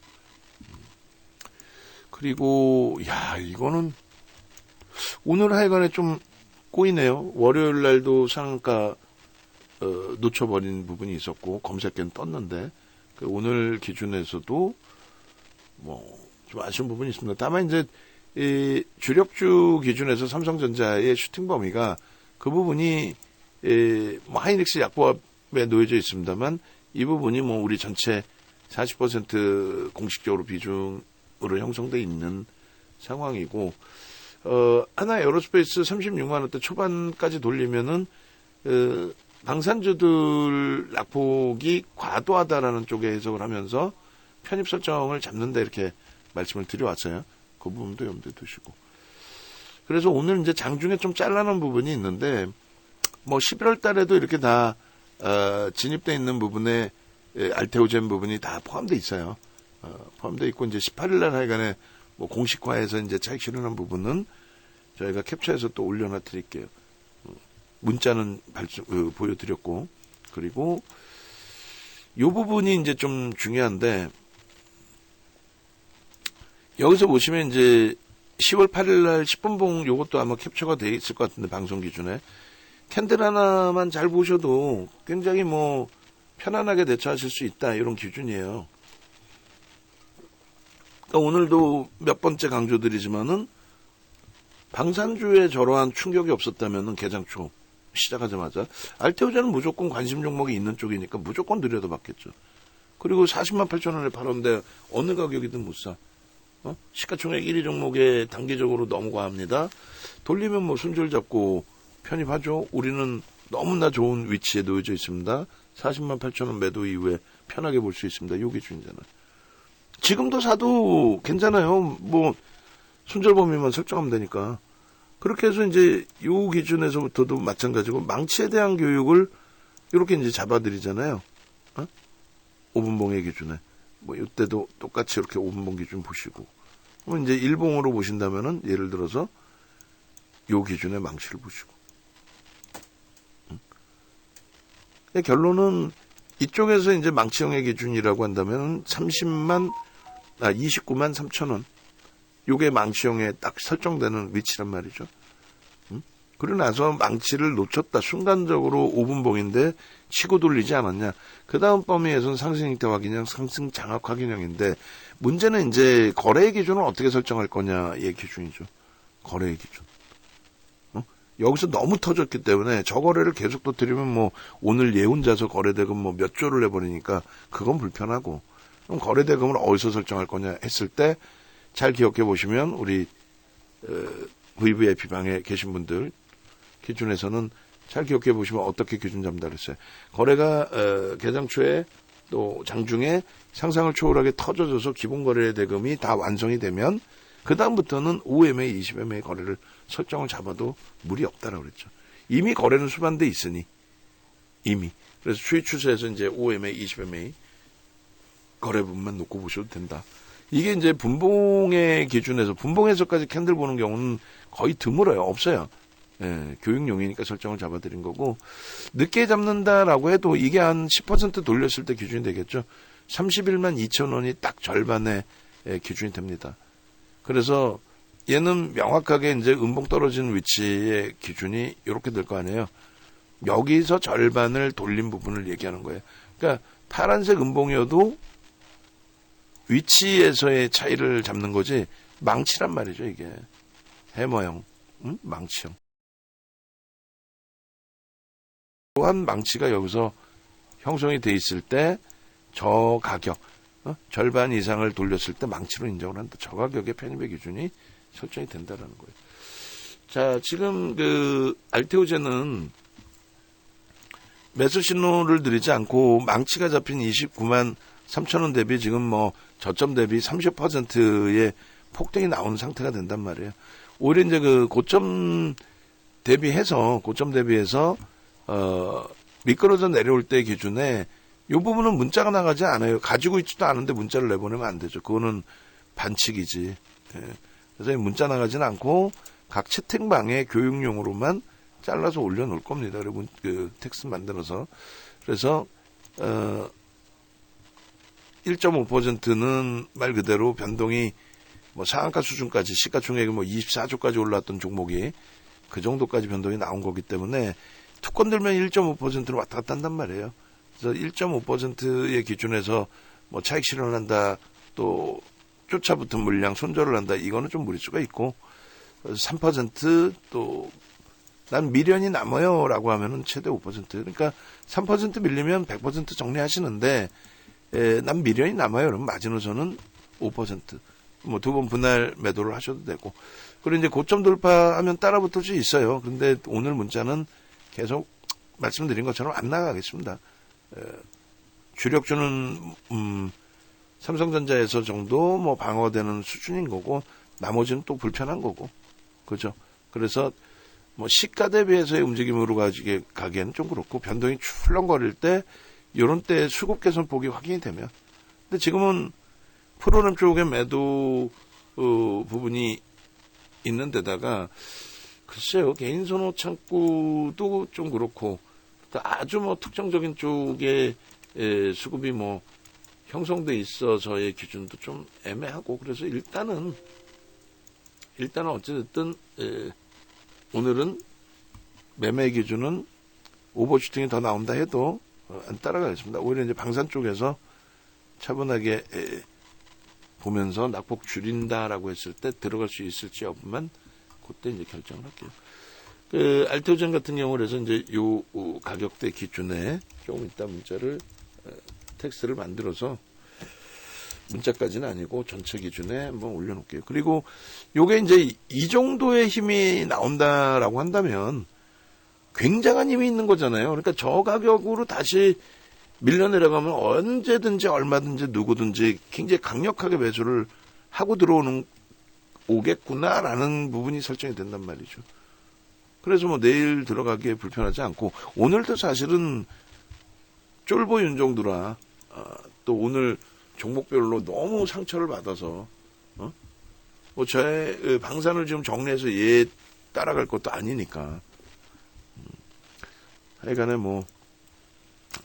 Speaker 1: 그리고 이거는 오늘 하여간에 좀 꼬이네요. 월요일 날도 상한가 놓쳐버린 부분이 있었고 검색계는 떴는데 오늘 기준에서도 뭐 좀 아쉬운 부분이 있습니다. 다만 이제 이 주력주 기준에서 삼성전자의 슈팅 범위가 그 부분이 뭐 하이닉스 약보합에 놓여져 있습니다만 이 부분이 뭐 우리 전체 40% 공식적으로 비중으로 형성돼 있는 상황이고, 하나 에어로스페이스 36만 원대 초반까지 돌리면은 방산주들 낙폭이 과도하다라는 쪽에 해석을 하면서 편입 설정을 잡는다 이렇게 말씀을 드려왔어요. 그 부분도 염두에 두시고. 그래서 오늘 이제 장중에 좀 잘라놓은 부분이 있는데, 뭐 11월 달에도 이렇게 다 진입돼 있는 부분에 알테오젠 부분이 다 포함돼 있어요. 포함돼 있고 이제 18일 날 하여간에 뭐 공식화해서 이제 차익 실현한 부분은 저희가 캡처해서 또 올려놔 드릴게요. 문자는 보여드렸고, 그리고 이 부분이 이제 좀 중요한데, 여기서 보시면 이제 10월 8일 날 10분봉 요것도 아마 캡처가 돼 있을 것 같은데, 방송 기준에. 캔들 하나만 잘 보셔도 굉장히 뭐 편안하게 대처하실 수 있다, 이런 기준이에요. 그러니까 오늘도 몇 번째 강조드리지만은 방산주에 저러한 충격이 없었다면은 개장 초 시작하자마자 알테오젠은 무조건 관심 종목이 있는 쪽이니까 무조건 들여다봤겠죠. 그리고 40만 8천 원에 팔았는데 어느 가격이든 못 사. 시가총액 1위 종목에 단기적으로 너무 과합니다. 돌리면 뭐 손절 잡고 편입하죠. 우리는 너무나 좋은 위치에 놓여져 있습니다. 408,000원 매도 이후에 편하게 볼 수 있습니다. 요 기준이잖아요. 지금도 사도 괜찮아요. 뭐 손절 범위만 설정하면 되니까. 그렇게 해서 이제 요 기준에서부터도 마찬가지고 망치에 대한 교육을 이렇게 이제 잡아드리잖아요. 5분봉의 기준에. 뭐 이때도 똑같이 이렇게 5분봉 기준 보시고. 그럼 이제 일봉으로 보신다면은 예를 들어서 요 기준에 망치를 보시고. 결론은 이쪽에서 이제 망치형의 기준이라고 한다면 29만 3,000원. 요게 망치형에 딱 설정되는 위치란 말이죠. 그러고 나서 망치를 놓쳤다. 순간적으로 5분봉인데 치고 돌리지 않았냐. 그 다음 범위에서는 상승 형태 확인형, 상승 장악 확인형인데 문제는 이제 거래의 기준을 어떻게 설정할 거냐의 기준이죠. 거래의 기준. 여기서 너무 터졌기 때문에 저 거래를 계속 터뜨리면 뭐 오늘 예훈자서 거래대금 뭐 몇 조를 내버리니까 그건 불편하고 그럼 거래대금을 어디서 설정할 거냐 했을 때 잘 기억해 보시면 우리 VVIP 방에 계신 분들 기준에서는 잘 기억해 보시면 어떻게 기준 잡는다 그랬어요. 거래가 개장 초에 또 장중에 상상을 초월하게 터져져서 기본 거래 대금이 다 완성이 되면 그 다음부터는 5MA, 20MA 거래를 설정을 잡아도 무리 없다라고 그랬죠. 이미 거래는 수반돼 있으니 이미 그래서 추이 추세에서 이제 5MA, 20MA 거래 부분만 놓고 보셔도 된다. 이게 이제 분봉의 기준에서 분봉에서까지 캔들 보는 경우는 거의 드물어요. 없어요. 예, 교육용이니까 설정을 잡아드린 거고 늦게 잡는다라고 해도 이게 한 10% 돌렸을 때 기준이 되겠죠. 31만 2천 원이 딱 절반의 기준이 됩니다. 그래서 얘는 명확하게 이제 음봉 떨어진 위치의 기준이 이렇게 될 거 아니에요. 여기서 절반을 돌린 부분을 얘기하는 거예요. 그러니까 파란색 음봉이어도 위치에서의 차이를 잡는 거지 망치란 말이죠. 이게 해머형, 망치형. 또한 망치가 여기서 형성이 돼 있을 때 저 가격 절반 이상을 돌렸을 때 망치로 인정을 한다. 저 가격의 편입의 기준이 설정이 된다라는 거예요. 자, 지금 그 알테오제는 매수 신호를 드리지 않고 망치가 잡힌 29만 3천원 대비 지금 뭐 저점 대비 30%의 폭등이 나오는 상태가 된단 말이에요. 오히려 이제 그 고점 대비해서 미끄러져 내려올 때 기준에 이 부분은 문자가 나가지 않아요. 가지고 있지도 않은데 문자를 내보내면 안 되죠. 그거는 반칙이지. 예. 그래서 문자 나가지는 않고 각 채팅방에 교육용으로만 잘라서 올려놓을 겁니다. 그리고 그 텍스트 만들어서. 그래서 1.5%는 말 그대로 변동이 뭐 상한가 수준까지 시가총액이 뭐 24조까지 올랐던 종목이 그 정도까지 변동이 나온 거기 때문에 투권 들면 1.5%로 왔다 갔다 한단 말이에요. 그래서 1.5%의 기준에서 뭐 차익 실현한다, 또 쫓아붙은 물량 손절을 한다, 이거는 좀 무리수가 있고, 3% 난 미련이 남아요 라고 하면은 최대 5%. 그러니까 3% 밀리면 100% 정리하시는데, 난 미련이 남아요. 그러면 마지노선은 5%. 뭐 두 번 분할 매도를 하셔도 되고. 그리고 이제 고점 돌파하면 따라붙을 수 있어요. 근데 오늘 문자는 계속 말씀드린 것처럼 안 나가겠습니다. 주력주는 삼성전자에서 정도 뭐 방어되는 수준인 거고 나머지는 또 불편한 거고 그죠. 그래서 뭐 시가 대비해서의 움직임으로 가기에는 좀 그렇고 변동이 출렁거릴 때 이런 때 수급 개선 폭이 확인이 되면 근데 지금은 프로그램 쪽에 매도 부분이 있는 데다가 글쎄요 개인 선호 창구도 좀 그렇고 아주 뭐 특정적인 쪽에 수급이 뭐 형성돼 있어서의 기준도 좀 애매하고 그래서 일단은 어찌됐든 오늘은 매매 기준은 오버슈팅이 더 나온다 해도 안 따라가겠습니다. 오히려 이제 방산 쪽에서 차분하게 보면서 낙폭 줄인다라고 했을 때 들어갈 수 있을지 여부만 그때 이제 결정을 할게요. 그 알테오젠 같은 경우는 그래서 이제 요 가격대 기준에 조금 이따 문자를 텍스트를 만들어서 문자까지는 아니고 전체 기준에 한번 올려놓을게요. 그리고 요게 이제 이 정도의 힘이 나온다라고 한다면 굉장한 힘이 있는 거잖아요. 그러니까 저 가격으로 다시 밀려 내려가면 언제든지 얼마든지 누구든지 굉장히 강력하게 매수를 하고 오겠구나라는 부분이 설정이 된단 말이죠. 그래서 뭐 내일 들어가기에 불편하지 않고, 오늘도 사실은 쫄보 윤종두라 또 오늘 종목별로 너무 상처를 받아서 뭐 저의 방산을 지금 정리해서 얘 따라갈 것도 아니니까 하여간에 뭐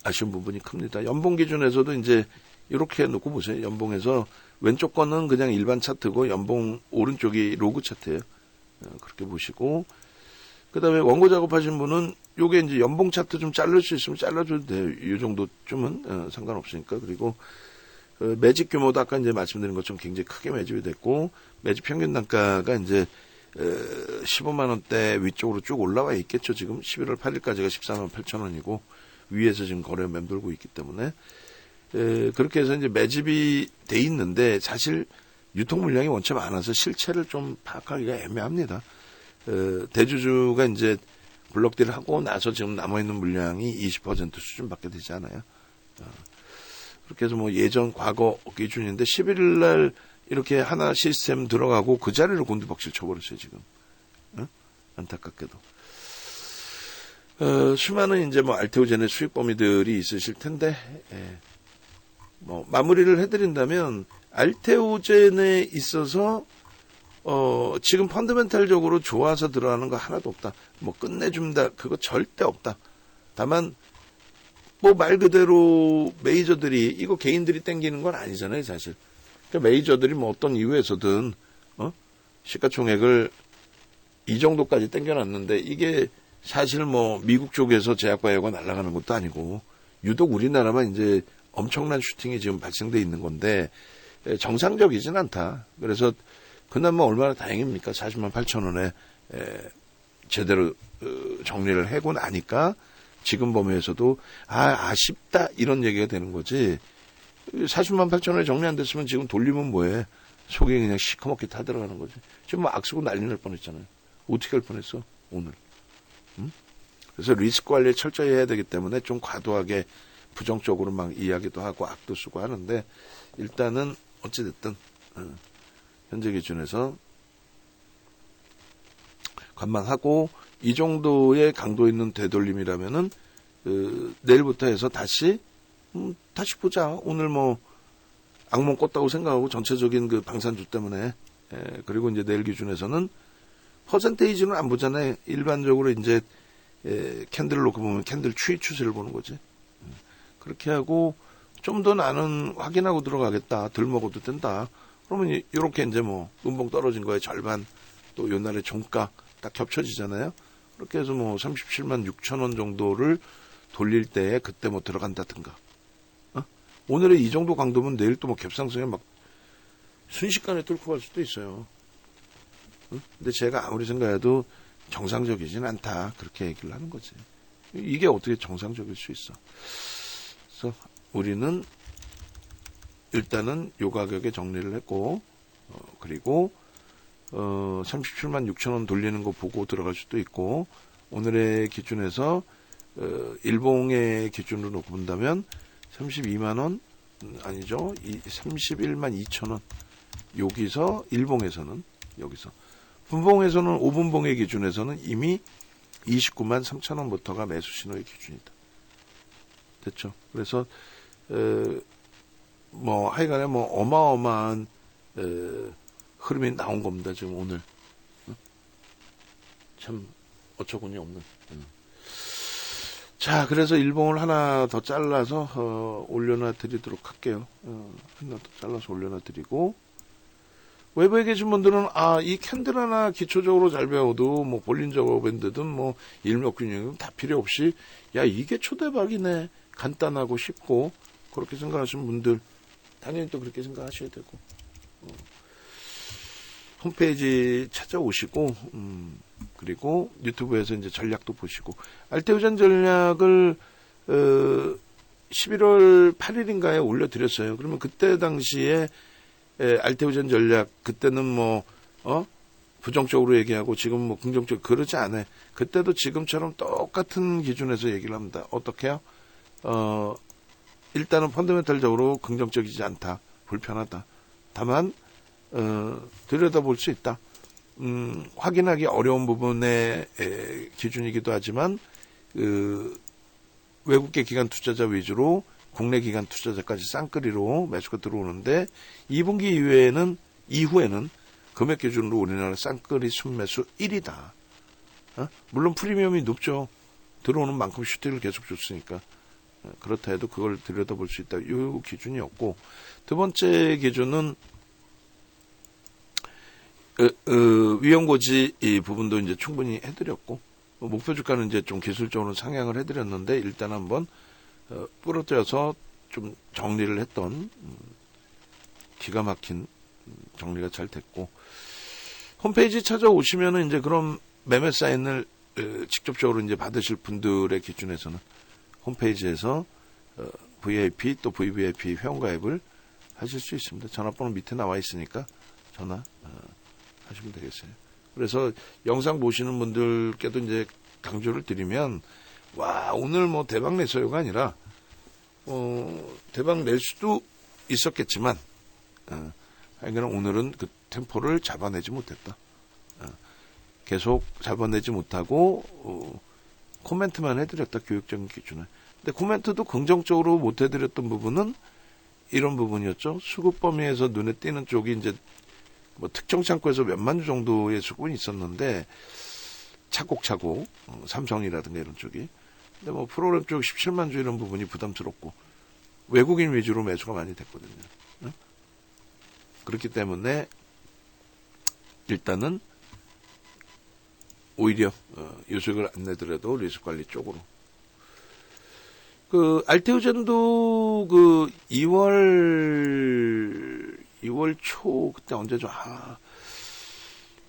Speaker 1: 아쉬운 부분이 큽니다. 연봉 기준에서도 이제 이렇게 놓고 보세요. 연봉에서 왼쪽 거는 그냥 일반 차트고 연봉 오른쪽이 로그 차트예요. 그렇게 보시고, 그 다음에 원고 작업하신 분은 요게 이제 연봉 차트 좀 자를 수 있으면 잘라줘도 돼요. 이 정도쯤은 상관없으니까. 그리고 매집 규모도 아까 이제 말씀드린 것처럼 굉장히 크게 매집이 됐고, 매집 평균 단가가 이제 15만 원대 위쪽으로 쭉 올라와 있겠죠. 지금 11월 8일까지가 14만 8천 원이고 위에서 지금 거래 맴돌고 있기 때문에 그렇게 해서 이제 매집이 돼 있는데, 사실 유통 물량이 원체 많아서 실체를 좀 파악하기가 애매합니다. 대주주가 이제 블록딜을 하고 나서 지금 남아있는 물량이 20% 수준밖에 되지 않아요. 그렇게 해서 뭐 예전 과거 기준인데 11일 날 이렇게 하나 시스템 들어가고 그 자리를 곤두박질 쳐버렸어요, 지금. 안타깝게도. 수많은 이제 뭐 알테오젠의 수익 범위들이 있으실 텐데, 뭐 마무리를 해드린다면, 알테오젠에 있어서 지금 펀더멘탈적으로 좋아서 들어가는 거 하나도 없다. 뭐 끝내준다, 그거 절대 없다. 다만 뭐 말 그대로 메이저들이, 이거 개인들이 땡기는 건 아니잖아요, 사실. 그러니까 메이저들이 뭐 어떤 이유에서든 시가총액을 이 정도까지 땡겨놨는데, 이게 사실 뭐 미국 쪽에서 제약바이오가 날아가는 것도 아니고 유독 우리나라만 이제 엄청난 슈팅이 지금 발생돼 있는 건데 정상적이진 않다. 그래서 그나마 얼마나 다행입니까? 40만 8천 원에 제대로 정리를 하고 나니까 지금 범위에서도 아쉽다 이런 얘기가 되는 거지. 40만 8천 원에 정리 안 됐으면 지금 돌리면 뭐해. 속이 그냥 시커멓게 타 들어가는 거지. 지금 뭐 악쓰고 난리 날 뻔했잖아요. 어떻게 할 뻔했어 오늘. 그래서 리스크 관리를 철저히 해야 되기 때문에 좀 과도하게 부정적으로 막 이야기도 하고 악도 쓰고 하는데, 일단은 어찌됐든 현재 기준에서 관망하고, 이 정도의 강도 있는 되돌림이라면은 내일부터 해서 다시 보자. 오늘 뭐 악몽 꿨다고 생각하고 전체적인 그 방산주 때문에 그리고 이제 내일 기준에서는 퍼센테이지는 안 보잖아요. 일반적으로 이제 캔들을 놓고 보면 캔들 추이 추세를 보는 거지. 그렇게 하고 좀 더 나는 확인하고 들어가겠다. 덜 먹어도 된다. 그러면 이렇게 이제 뭐 음봉 떨어진 거에 절반, 또 요날의 종가 딱 겹쳐지잖아요. 그렇게 해서 뭐 37만 6천 원 정도를 돌릴 때 그때 뭐 들어간다든가. 오늘의 이 정도 강도면 내일 또 뭐 갭상승에 막 순식간에 뚫고 갈 수도 있어요. 근데 제가 아무리 생각해도 정상적이진 않다. 그렇게 얘기를 하는 거지. 이게 어떻게 정상적일 수 있어. 그래서 우리는 일단은 요 가격에 정리를 했고, 그리고 37만 6천 원 돌리는 거 보고 들어갈 수도 있고, 오늘의 기준에서 일봉의 기준으로 놓고 본다면 32만 원 아니죠. 31만 2천 원. 여기서 일봉에서는, 여기서 분봉에서는 5분봉의 기준에서는 이미 29만 3천 원부터가 매수 신호의 기준이다. 됐죠. 그래서 뭐 하여간에 뭐 어마어마한 흐름이 나온 겁니다. 지금 오늘. 참 어처구니 없는. 자, 그래서 일봉을 하나 더 잘라서 올려놔 드리도록 할게요. 하나 더 잘라서 올려놔 드리고, 외부에 계신 분들은 이 캔들 하나 기초적으로 잘 배워도 뭐 볼린저거 밴드든 뭐 일목균형이든 다 필요 없이 이게 초대박이네, 간단하고 쉽고, 그렇게 생각하시는 분들 당연히 또 그렇게 생각하셔야 되고, 홈페이지 찾아오시고, 그리고 유튜브에서 이제 전략도 보시고, 알테오젠 전략을 11월 8일인가에 올려드렸어요. 그러면 그때 당시에 알테오젠 전략, 그때는 뭐 부정적으로 얘기하고 지금 뭐 긍정적으로 그러지 않아요. 그때도 지금처럼 똑같은 기준에서 얘기를 합니다. 어떻게요? 일단은 펀더멘탈적으로 긍정적이지 않다. 불편하다. 다만 들여다볼 수 있다. 확인하기 어려운 부분의 기준이기도 하지만 외국계 기관 투자자 위주로 국내 기관 투자자까지 쌍끌이로 매수가 들어오는데 2분기 이후에는 금액 기준으로 우리나라 쌍끌이 순매수 1위다. 물론 프리미엄이 높죠. 들어오는 만큼 슈팅을 계속 줬으니까. 그렇다 해도 그걸 들여다볼 수 있다. 이 기준이었고, 두 번째 기준은 위험고지 이 부분도 이제 충분히 해드렸고, 목표 주가는 이제 좀 기술적으로 상향을 해드렸는데 일단 한번 부러뜨려서 좀 정리를 했던 기가 막힌 정리가 잘 됐고, 홈페이지 찾아오시면은 이제 그럼 매매 사인을 직접적으로 이제 받으실 분들의 기준에서는 홈페이지에서 VIP 또 VVIP 회원가입을 하실 수 있습니다. 전화번호 밑에 나와 있으니까 전화 하시면 되겠어요. 그래서 영상 보시는 분들께도 이제 강조를 드리면, 와, 오늘 뭐 대박 냈어요가 아니라 대박 낼 수도 있었겠지만 하여간 오늘은 그 템포를 잡아내지 못했다. 계속 잡아내지 못하고 코멘트만 해드렸다. 교육적인 기준에. 근데 코멘트도 긍정적으로 못 해드렸던 부분은 이런 부분이었죠. 수급 범위에서 눈에 띄는 쪽이 이제 뭐 특정 창고에서 몇만 주 정도의 수급이 있었는데 차곡차곡 삼성이라든가 이런 쪽이. 근데 뭐 프로그램 쪽 17만 주 이런 부분이 부담스럽고 외국인 위주로 매수가 많이 됐거든요. 그렇기 때문에 일단은 오히려 요식을 안 내더라도 리스크 관리 쪽으로. 알테오젠도 2월 초 그때 언제죠?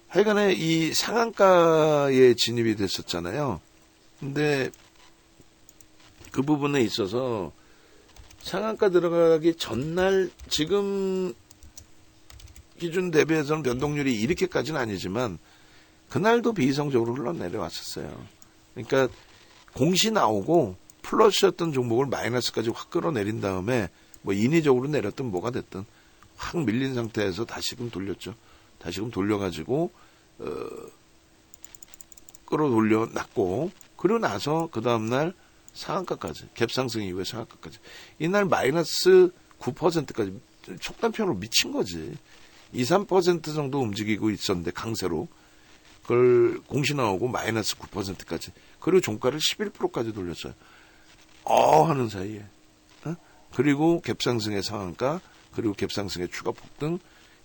Speaker 1: 하여간에 이 상한가에 진입이 됐었잖아요. 근데 그 부분에 있어서 상한가 들어가기 전날 지금 기준 대비해서는 변동률이 이렇게까지는 아니지만 그날도 비이성적으로 흘러내려왔었어요. 그러니까 공시 나오고 플러스였던 종목을 마이너스까지 확 끌어내린 다음에 뭐 인위적으로 내렸든 뭐가 됐든 확 밀린 상태에서 다시금 돌렸죠. 다시금 돌려가지고 끌어돌려 놨고, 그러고 나서 그 다음날 상한가까지, 갭상승 이후에 상한가까지, 이날 마이너스 9%까지 촉단편으로 미친 거지. 2, 3% 정도 움직이고 있었는데 강세로 그걸 공시 나오고 마이너스 9%까지, 그리고 종가를 11%까지 돌렸어요. 하는 사이에. 그리고 갭상승의 상한가, 그리고 갭상승의 추가 폭등,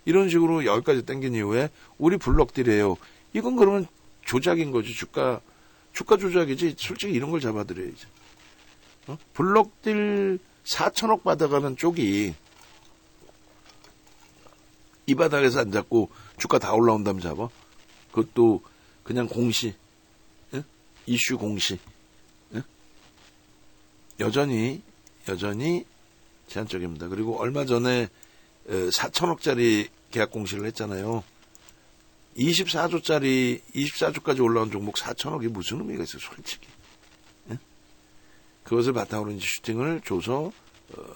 Speaker 1: 이런 식으로 여기까지 당긴 이후에 우리 블록딜이에요. 이건 그러면 조작인 거지. 주가 조작이지. 솔직히 이런 걸 잡아드려야지. 블록딜 4천억 받아가는 쪽이 이 바닥에서 안 잡고 주가 다 올라온다면 잡아? 그것도 그냥 공시, 이슈 공시. 여전히 제한적입니다. 그리고 얼마 전에 4천억짜리 계약 공시를 했잖아요. 24조까지 올라온 종목 4천억이 무슨 의미가 있어요, 솔직히. 그것을 바탕으로 이제 슈팅을 줘서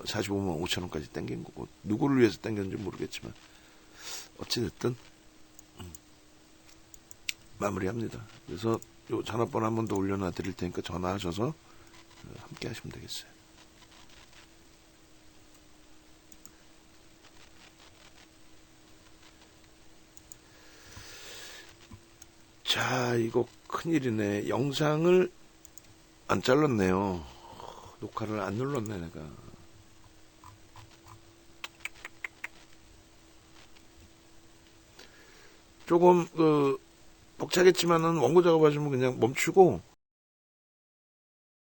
Speaker 1: 45만 5천원까지 땡긴 거고, 누구를 위해서 땡겼는지 모르겠지만 어찌됐든 마무리합니다. 그래서 요 전화번호 한 번 더 올려놔 드릴 테니까 전화하셔서 함께 하시면 되겠어요. 자, 이거 큰일이네. 영상을 안 잘랐네요. 녹화를 안 눌렀네, 내가. 조금 벅차겠지만은 원고 작업하시면 그냥 멈추고